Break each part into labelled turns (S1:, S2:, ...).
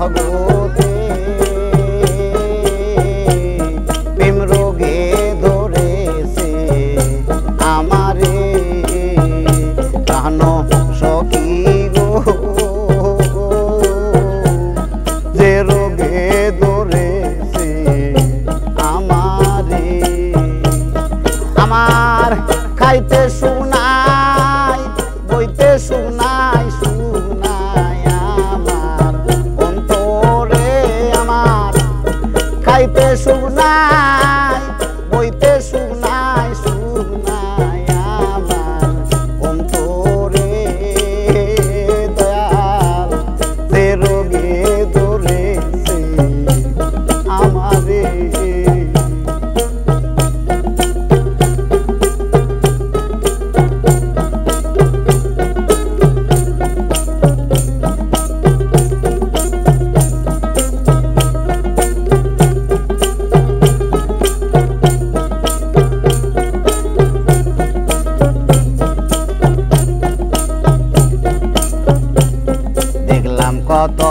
S1: জগতে প্রেম রোগে ধরেছে আমারে প্রাণ সখী গো যে রোগে ধরেছে আমারে আমার খাইতে শুনাই বইতে শুনাই শুনাই আমার অন্তরে আমার খাইতে শুনাই বইতে শুনাই শুনাই আমার অন্তরে দয়াল যে রোগে ধরেছে আমারে কত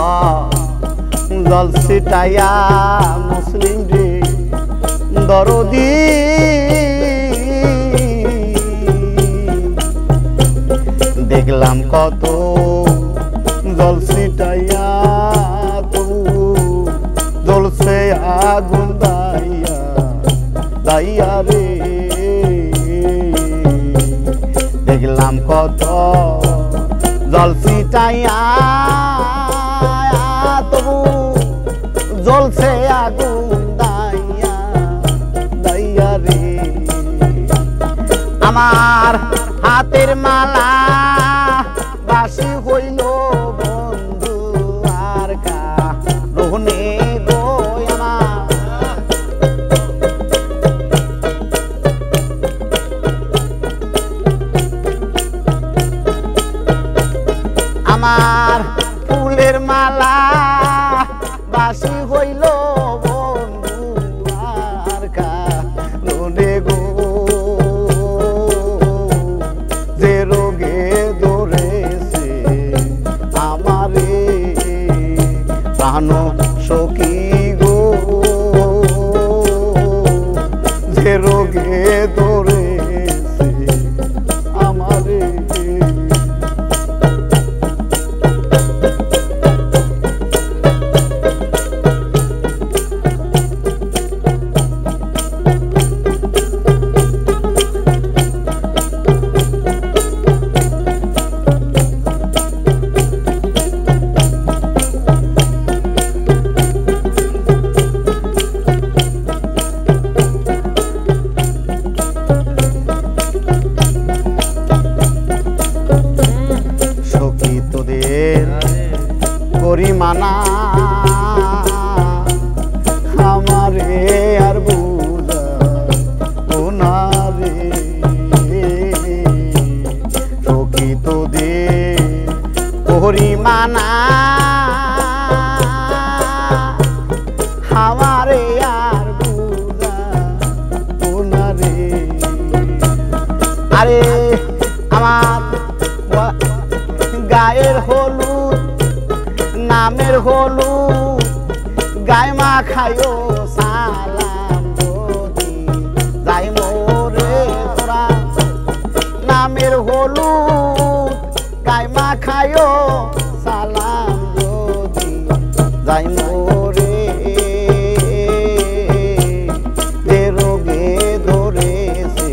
S1: জল ছিটাইয়া মুসলিম রে দরদি দেখলাম কত জল ছিটাইয়া তবু জ্বলছে আগুন দাইয়া দাইয়া রে দেখলাম কত জল ছিটাইয়া তবু জ্বলছে আগুন দাইয়া দাইয়া রে আমার হাতের মালা বাসি হইল বন্ধু আর কারণে গো আমার ফুলের মালা বাসি হইল বন্ধু আর কারণে গো যে রোগে ধরেছে আমারে প্রাণ সখী গো যে রোগে ধরেছে আমারে মানা আমারে আর বুঝা ওনারে সখী তোদের পরিমানা আমারে আর বুঝা ওনারে আরে আমার গায়ের হলুদ নামের হলুদ গায়ে মাখায়ো সালাম যদি যাই মোরে তোরা নামের হলুদ গায়ে মাখায়ো সালাম যদি যাই মোরে যে রোগে ধরেছে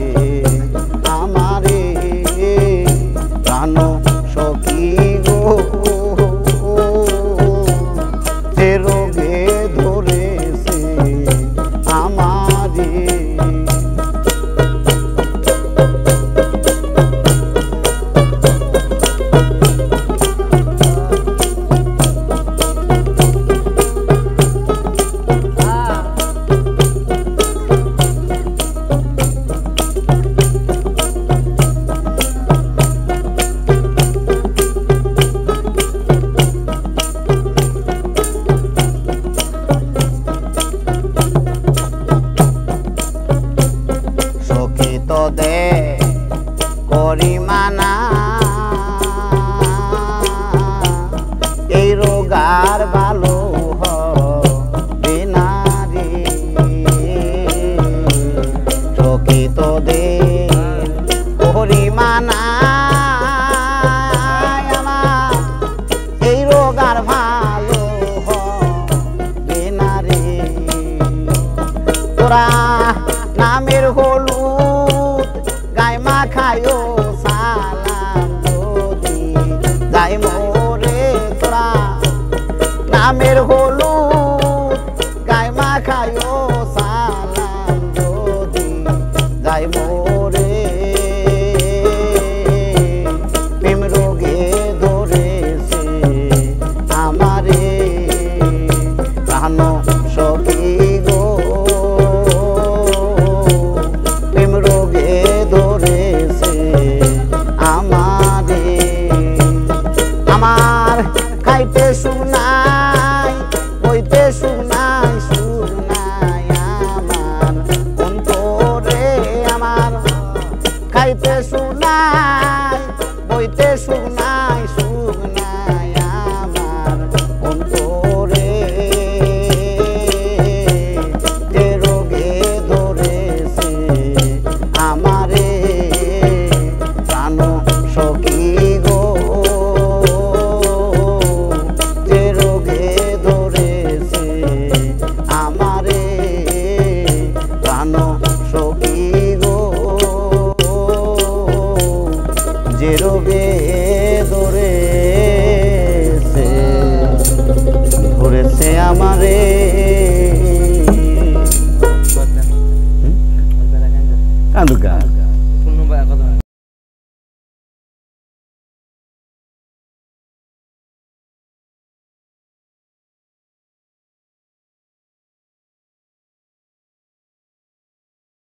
S1: আমারে প্রাণ সখী গো রোগে ধরেছে আমারে দে করিমানা এই রোগার ভালো এই রোগ আর ভালো হবে না রে তোরা নামের হলুদ গায়ে মাখায়ো সালাম যদি যাই মোরে তোরা নামের হলুদ গায়ে মাখায়ো সালাম যদি যাই মোরে প্রেম রোগে ধরেছে আমারে প্রাণ সখী গো প্রেম রোগে ধরেছে আমারে আমার খাইতে সুখ নাই বইতে সুখ নাই সুখ নাই আমার অন্তরে আমার খাইতে সুখ নাই বইতে সুখ নাই সুখ নাই আমার অন্তরে যে রোগে ধরেছে আমারে প্রাণ সখী গো যে রোগে ধরেছে আমারে প্রাণ সখী গো যে রোগে ধরেছে আমারে কান্দুকা